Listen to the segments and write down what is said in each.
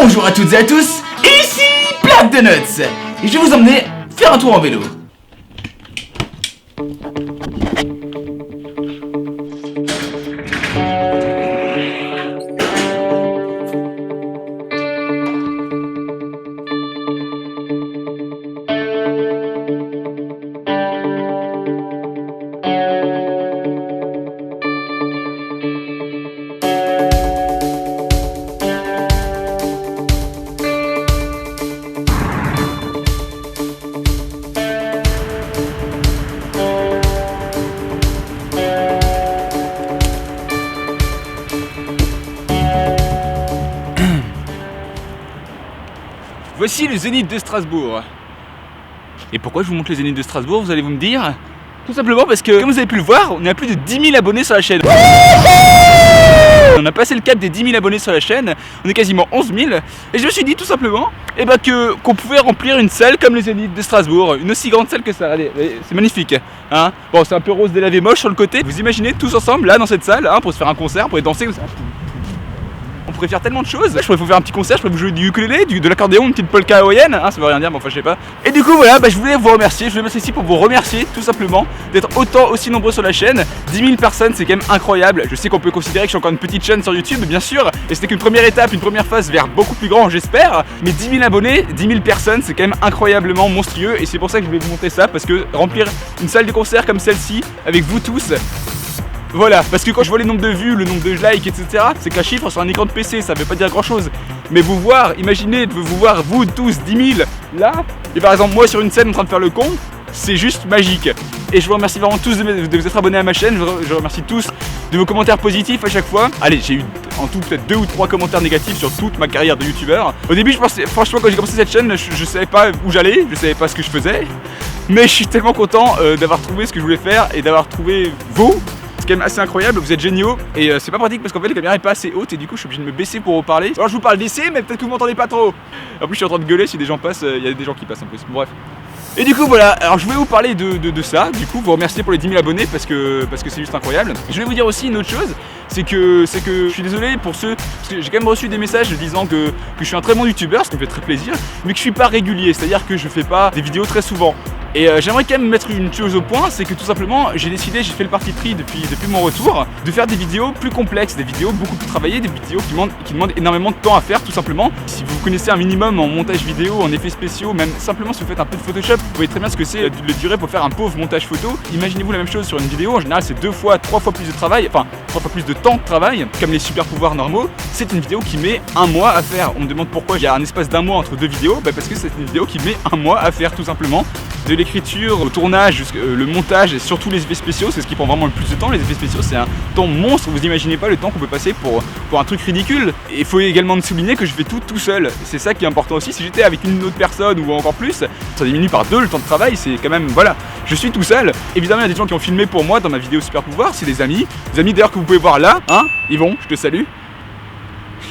Bonjour à toutes et à tous, ici Black Donuts et je vais vous emmener faire un tour en vélo. Voici le Zénith de Strasbourg. Et pourquoi je vous montre le Zénith de Strasbourg, vous allez vous me dire? Tout simplement parce que, comme vous avez pu le voir, on est à plus de 10 000 abonnés sur la chaîne. On a passé le cap des 10 000 abonnés sur la chaîne, on est quasiment 11 000. Et je me suis dit tout simplement qu'on pouvait remplir une salle comme le Zénith de Strasbourg. Une aussi grande salle que ça, allez, c'est magnifique. Hein, bon, c'est un peu rose délavé moche sur le côté. Vous imaginez tous ensemble là dans cette salle hein, pour se faire un concert, pour danser comme ça. On pourrait faire tellement de choses. Je pourrais vous faire un petit concert, je pourrais vous jouer du ukulélé, de l'accordéon, une petite polka hawaïenne, hein, ça veut rien dire, mais enfin je sais pas. Et du coup voilà, je voulais vous remercier, je voulais mettre ici pour vous remercier tout simplement d'être aussi nombreux sur la chaîne. 10 000 personnes, c'est quand même incroyable. Je sais qu'on peut considérer que je suis encore une petite chaîne sur YouTube, bien sûr, et c'était qu'une première étape, une première phase vers beaucoup plus grand, j'espère. Mais 10 000 abonnés, 10 000 personnes, c'est quand même incroyablement monstrueux, et c'est pour ça que je voulais vous montrer ça, parce que remplir une salle de concert comme celle-ci, avec vous tous, voilà, parce que quand je vois les nombres de vues, le nombre de likes, etc., c'est qu'un chiffre sur un écran de PC, ça veut pas dire grand chose. Mais vous voir, imaginez de vous voir, vous tous, 10 000, là, et par exemple moi sur une scène en train de faire le con, c'est juste magique. Et je vous remercie vraiment tous de vous être abonnés à ma chaîne, je vous remercie tous de vos commentaires positifs à chaque fois. Allez, j'ai eu en tout peut-être 2 ou 3 commentaires négatifs sur toute ma carrière de youtubeur. Au début, je pensais, franchement, quand j'ai commencé cette chaîne, je savais pas où j'allais, je savais pas ce que je faisais. Mais je suis tellement content d'avoir trouvé ce que je voulais faire et d'avoir trouvé vous. C'est quand même assez incroyable, vous êtes géniaux et c'est pas pratique parce qu'en fait la caméra est pas assez haute et du coup je suis obligé de me baisser pour vous parler. Alors je vous parle d'essai mais peut-être que vous m'entendez pas trop. En plus je suis en train de gueuler si des gens passent, il y a des gens qui passent en plus, bref. Et du coup voilà, alors je voulais vous parler de ça, du coup vous remercier pour les 10 000 abonnés parce que c'est juste incroyable. Je voulais vous dire aussi une autre chose, c'est que je suis désolé pour ceux, parce que j'ai quand même reçu des messages disant que je suis un très bon youtubeur, ce qui me fait très plaisir, mais que je suis pas régulier, c'est-à-dire que je fais pas des vidéos très souvent. Et j'aimerais quand même mettre une chose au point, c'est que tout simplement j'ai fait le parti pris depuis mon retour de faire des vidéos plus complexes, des vidéos beaucoup plus travaillées, des vidéos qui demandent énormément de temps à faire tout simplement. Si vous connaissez un minimum en montage vidéo, en effets spéciaux, même simplement si vous faites un peu de Photoshop, vous voyez très bien ce que c'est de durée pour faire un pauvre montage photo. Imaginez-vous la même chose sur une vidéo, en général c'est 2 fois, 3 fois plus de travail, enfin 3 fois plus de temps de travail, comme les super pouvoirs normaux. C'est une vidéo qui met 1 mois à faire. On me demande pourquoi il y a un espace d'1 mois entre 2 vidéos, parce que c'est une vidéo qui met 1 mois à faire tout simplement. De l'écriture, au tournage, le montage et surtout les effets spéciaux, c'est ce qui prend vraiment le plus de temps. Les effets spéciaux c'est un temps monstre, vous imaginez pas le temps qu'on peut passer pour un truc ridicule. Et il faut également souligner que je fais tout seul, c'est ça qui est important aussi. Si j'étais avec une autre personne ou encore plus, ça diminue par 2 le temps de travail, c'est quand même, voilà, je suis tout seul. Évidemment il y a des gens qui ont filmé pour moi dans ma vidéo Super Pouvoir, c'est des amis d'ailleurs que vous pouvez voir là, hein, Yvon, je te salue.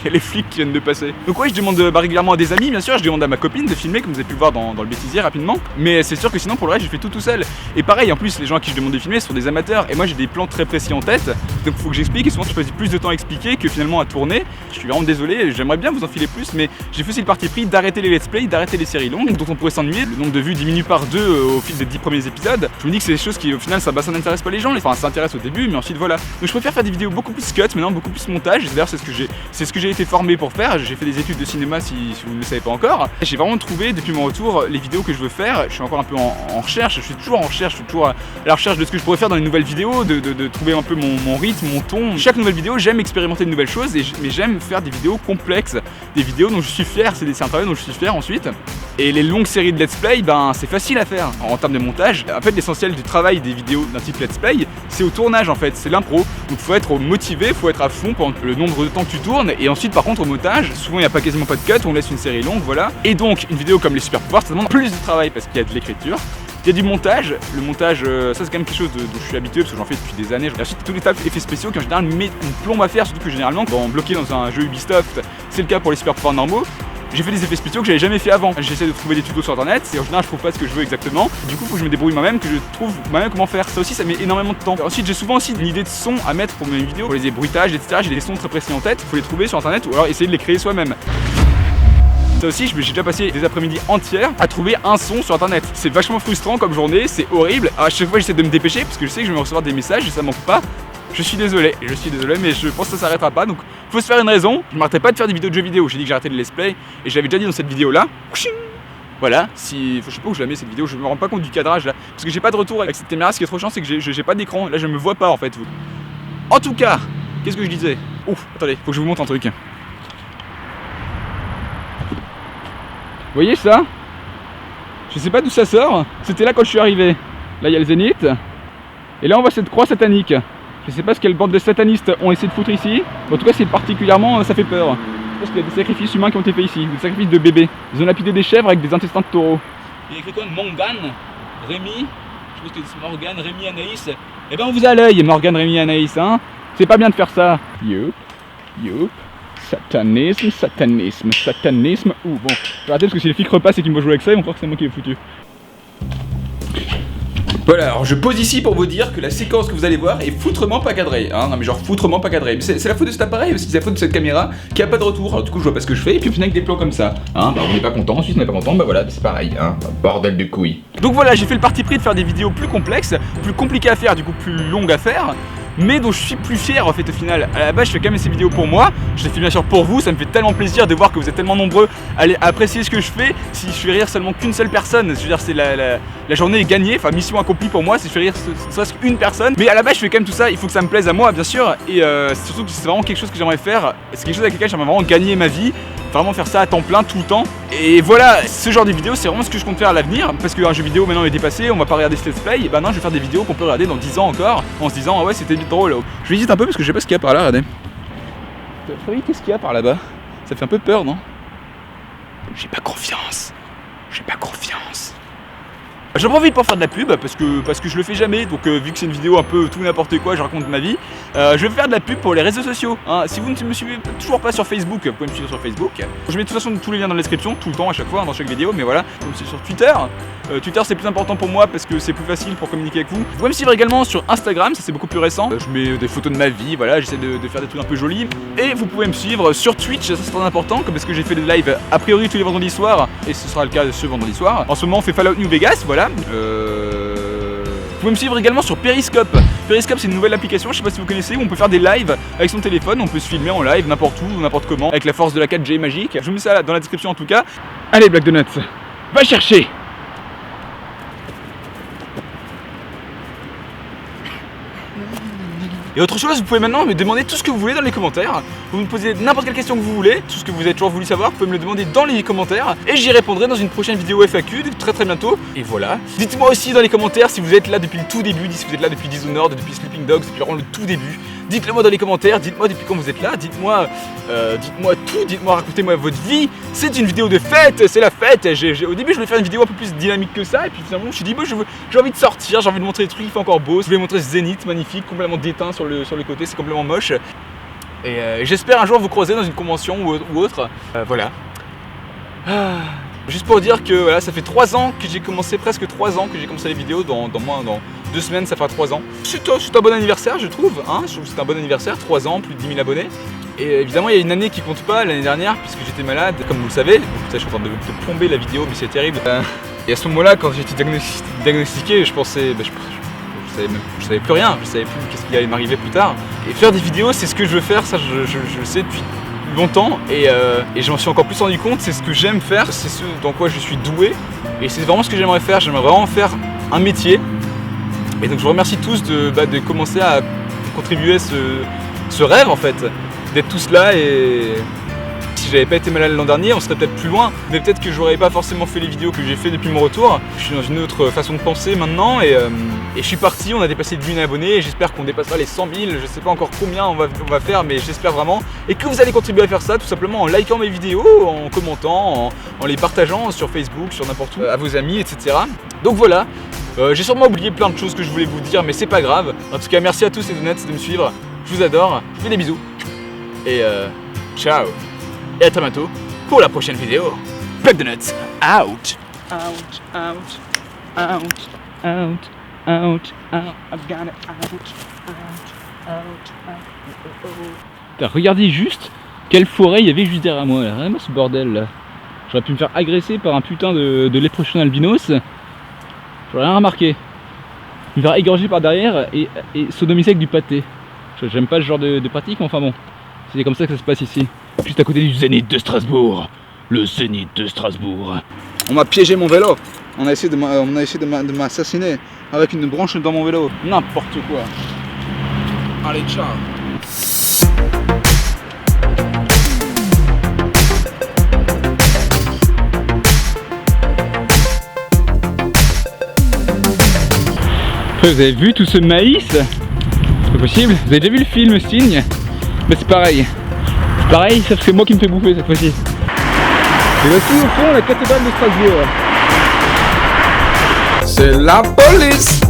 Il y a les flics qui viennent de passer. Donc oui, je demande régulièrement à des amis, bien sûr, je demande à ma copine de filmer, comme vous avez pu le voir dans le bêtisier rapidement. Mais c'est sûr que sinon, pour le reste, je fais tout seul. Et pareil, en plus, les gens à qui je demande de filmer sont des amateurs. Et moi, j'ai des plans très précis en tête. Donc il faut que j'explique. Et souvent, je passe plus de temps à expliquer que finalement à tourner. Je suis vraiment désolé, j'aimerais bien vous en filer plus. Mais j'ai fait aussi le parti pris d'arrêter les let's play, d'arrêter les séries longues, dont on pourrait s'ennuyer. Le nombre de vues diminue par 2 au fil des 10 premiers épisodes. Je me dis que c'est des choses qui, au final, ça n'intéresse pas les gens. Enfin, ça intéresse au début, mais ensuite, voilà. Donc je préfère faire des vidéos beaucoup plus cut, maintenant beaucoup plus montage. D'ailleurs, c'est ce que j'ai été formé pour faire. J'ai fait des études de cinéma si vous ne le savez pas encore. J'ai vraiment trouvé depuis mon retour les vidéos que je veux faire. Je suis encore un peu en recherche, je suis toujours en recherche, je suis toujours à la recherche de ce que je pourrais faire dans les nouvelles vidéos, de trouver un peu mon rythme, mon ton. Chaque nouvelle vidéo, j'aime expérimenter de nouvelles choses, mais j'aime faire des vidéos complexes, des vidéos dont je suis fier, c'est un travail dont je suis fier ensuite. Et les longues séries de let's play, c'est facile à faire en termes de montage. En fait, l'essentiel du travail des vidéos d'un type let's play, c'est au tournage en fait, c'est l'impro. Donc faut être motivé, faut être à fond pendant le nombre de temps que tu tournes, et ensuite par contre au montage, souvent il n'y a quasiment pas de cut, on laisse une série longue, voilà. Et donc une vidéo comme les super pouvoirs, ça demande plus de travail parce qu'il y a de l'écriture. Il y a du montage, le montage, ça c'est quand même quelque chose dont je suis habitué parce que j'en fais depuis des années. Et ensuite tous les effets spéciaux qui en général mettent une plombe à faire, surtout que généralement quand bloqué dans un jeu Ubisoft, c'est le cas pour les super pouvoirs normaux. J'ai fait des effets spéciaux que j'avais jamais fait avant. J'essaie de trouver des tutos sur internet et en général je trouve pas ce que je veux exactement. Du coup faut que je me débrouille moi-même, que je trouve moi-même comment faire. Ça aussi ça met énormément de temps. Ensuite j'ai souvent aussi une idée de son à mettre pour mes vidéos, pour les bruitages, etc. J'ai des sons très précis en tête, faut les trouver sur internet ou alors essayer de les créer soi-même. Ça aussi, j'ai déjà passé des après-midi entières à trouver un son sur internet. C'est vachement frustrant comme journée, c'est horrible. À chaque fois, j'essaie de me dépêcher parce que je sais que je vais recevoir des messages et ça manque pas. Je suis désolé, mais je pense que ça s'arrêtera pas, donc faut se faire une raison. Je m'arrêtais pas de faire des vidéos de jeux vidéo, j'ai dit que j'arrêtais de let's play, et je l'avais déjà dit dans cette vidéo là. Voilà, si. Je sais pas où je la mets cette vidéo, je me rends pas compte du cadrage là, parce que j'ai pas de retour avec cette caméra, ce qui est trop chiant, c'est que j'ai pas d'écran, là je me vois pas en fait. En tout cas, qu'est-ce que je disais? Ouf, attendez, faut que je vous montre un truc. Vous voyez ça? Je sais pas d'où ça sort, c'était là quand je suis arrivé. Là il y a le zénith, et là on voit cette croix satanique. Je sais pas ce quelle bande de satanistes ont essayé de foutre ici. En tout cas, c'est particulièrement, ça fait peur. Je pense qu'il y a des sacrifices humains qui ont été faits ici, des sacrifices de bébés. Ils ont lapidé des chèvres avec des intestins de taureau. Il y a écrit quoi? Morgane, Rémi, je pense que c'est Morgane, Rémi, Anaïs. Eh ben on vous a à l'œil, Morgane, Rémi, Anaïs, hein. C'est pas bien de faire ça. Youp. Satanisme. Ouh bon, je vais arrêter parce que si les flics repassent et qu'ils me voient jouer avec ça, ils vont croire que c'est moi qui l'ai foutu. Voilà, alors je pose ici pour vous dire que la séquence que vous allez voir est foutrement pas cadrée, hein, non mais genre foutrement pas cadrée. C'est la faute de cet appareil, c'est la faute de cette caméra qui a pas de retour. Alors du coup je vois pas ce que je fais et puis au final avec des plans comme ça, hein, bah on n'est pas content, ensuite on n'est pas content, bah voilà, c'est pareil, hein, bordel de couilles. Donc voilà, j'ai fait le parti pris de faire des vidéos plus complexes, plus compliquées à faire, du coup plus longues à faire, mais dont je suis plus fier en fait au final. À la base je fais quand même ces vidéos pour moi, je les fais bien sûr pour vous, ça me fait tellement plaisir de voir que vous êtes tellement nombreux à apprécier ce que je fais. Si je fais rire seulement qu'une seule personne, je veux dire c'est la journée est gagnée, enfin mission accomplie pour moi si je fais rire serait-ce qu'une personne. Mais à la base je fais quand même tout ça, il faut que ça me plaise à moi bien sûr, et surtout que c'est vraiment quelque chose que j'aimerais faire, c'est quelque chose avec lequel j'aimerais vraiment gagner ma vie, vraiment faire ça à temps plein tout le temps. Et voilà, ce genre de vidéos c'est vraiment ce que je compte faire à l'avenir, parce qu'un jeu vidéo maintenant est dépassé, on va pas regarder ce let's play, et ben non je vais faire des vidéos qu'on peut regarder dans 10 ans encore, en se disant ah ouais c'était drôle. Je hésite un peu parce que je sais pas ce qu'il y a par là, regardez. Qu'est-ce qu'il y a par là-bas? Ça fait un peu peur, non? J'ai pas confiance. J'en profite pour faire de la pub parce que je le fais jamais, donc vu que c'est une vidéo un peu tout n'importe quoi, je raconte ma vie, je vais faire de la pub pour les réseaux sociaux, hein. Si vous ne me suivez toujours pas sur Facebook, vous pouvez me suivre sur Facebook. Je mets de toute façon tous les liens dans la description, tout le temps, à chaque fois, hein, dans chaque vidéo, mais voilà. Vous me suivez sur Twitter. Twitter c'est plus important pour moi parce que c'est plus facile pour communiquer avec vous. Vous pouvez me suivre également sur Instagram, ça c'est beaucoup plus récent. Je mets des photos de ma vie, voilà, j'essaie de faire des trucs un peu jolis. Et vous pouvez me suivre sur Twitch, ça c'est très important, parce que j'ai fait des lives a priori tous les vendredis soirs, et ce sera le cas ce vendredi soir. En ce moment on fait Fallout New Vegas, voilà. Vous pouvez me suivre également sur Periscope. Periscope c'est une nouvelle application, je sais pas si vous connaissez, où on peut faire des lives avec son téléphone, on peut se filmer en live n'importe où, n'importe comment, avec la force de la 4G magique. Je vous mets ça dans la description en tout cas. Allez Black Donuts, va chercher. Et autre chose, vous pouvez maintenant me demander tout ce que vous voulez dans les commentaires. Vous me posez n'importe quelle question que vous voulez, tout ce que vous avez toujours voulu savoir, vous pouvez me le demander dans les commentaires et j'y répondrai dans une prochaine vidéo FAQ très bientôt. Et voilà. Dites-moi aussi dans les commentaires si vous êtes là depuis le tout début, si vous êtes là depuis Dishonored, depuis Sleeping Dogs, depuis vraiment le tout début. Dites-le moi dans les commentaires, dites-moi depuis quand vous êtes là, dites-moi tout, dites-moi, racontez-moi votre vie. C'est une vidéo de fête, c'est la fête. Au début je voulais faire une vidéo un peu plus dynamique que ça, et puis finalement je me suis dit j'ai envie de sortir, j'ai envie de montrer des trucs, il fait encore beau. Je voulais montrer ce zénith magnifique, complètement déteint sur le côté, c'est complètement moche. Et j'espère un jour vous croiser dans une convention ou autre. Voilà. Juste pour dire que voilà, ça fait 3 ans que j'ai commencé, presque 3 ans que j'ai commencé les vidéos, dans 2 semaines ça fera 3 ans. C'est un bon anniversaire je trouve, hein. Je trouve que c'est un bon anniversaire, 3 ans, plus de 10 000 abonnés. Et évidemment il y a une année qui compte pas, l'année dernière, puisque j'étais malade, comme vous le savez. Donc je suis en train de plomber la vidéo mais c'est terrible. Et à ce moment-là, quand j'ai été diagnostiqué, je pensais, je savais plus rien, je savais plus qu'est-ce qui allait m'arriver plus tard. Et faire des vidéos c'est ce que je veux faire, ça je le sais depuis longtemps, et je m'en suis encore plus rendu compte, c'est ce que j'aime faire, c'est ce dans quoi je suis doué, et c'est vraiment ce que j'aimerais faire, j'aimerais vraiment faire un métier. Et donc je vous remercie tous de commencer à contribuer à ce rêve en fait, d'être tous là. Et si j'avais pas été malade l'an dernier, on serait peut-être plus loin, mais peut-être que j'aurais pas forcément fait les vidéos que j'ai fait depuis mon retour. Je suis dans une autre façon de penser maintenant, et je suis parti, on a dépassé de 1000 abonnés, et j'espère qu'on dépassera les 100 000, je sais pas encore combien on va faire, mais j'espère vraiment, et que vous allez contribuer à faire ça tout simplement en likant mes vidéos, en commentant, en les partageant sur Facebook, sur n'importe où, à vos amis, etc. Donc voilà, j'ai sûrement oublié plein de choses que je voulais vous dire, mais c'est pas grave. En tout cas, merci à tous les donuts de me suivre, je vous adore, je vous fais des bisous, et ciao. Et à très bientôt pour la prochaine vidéo. Black Donuts, out. Regardez juste quelle forêt il y avait juste derrière moi là. Regardez-moi ce bordel là. J'aurais pu me faire agresser par un putain de léprechaun albinos. J'aurais rien remarqué. Me faire égorger par derrière et sodomiser avec du pâté. J'aime pas ce genre de pratique, mais enfin bon. C'est comme ça que ça se passe ici. Juste à côté du Zénith de Strasbourg. Le Zénith de Strasbourg. On m'a piégé mon vélo. On a essayé de m'assassiner avec une branche dans mon vélo. N'importe quoi. Allez, ciao. Vous avez vu tout ce maïs? C'est pas possible. Vous avez déjà vu le film Signe? Mais c'est pareil. C'est pareil, sauf que c'est moi qui me fais bouffer cette fois-ci. Et voici au fond la cathédrale de Strasbourg. C'est la police.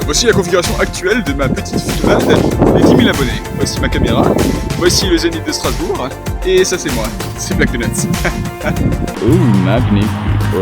Voici la configuration actuelle de ma petite filmade des 10 000 abonnés. Voici ma caméra, voici le Zénith de Strasbourg, et ça c'est moi, c'est Black Donuts. Oh, magnifique. Oh.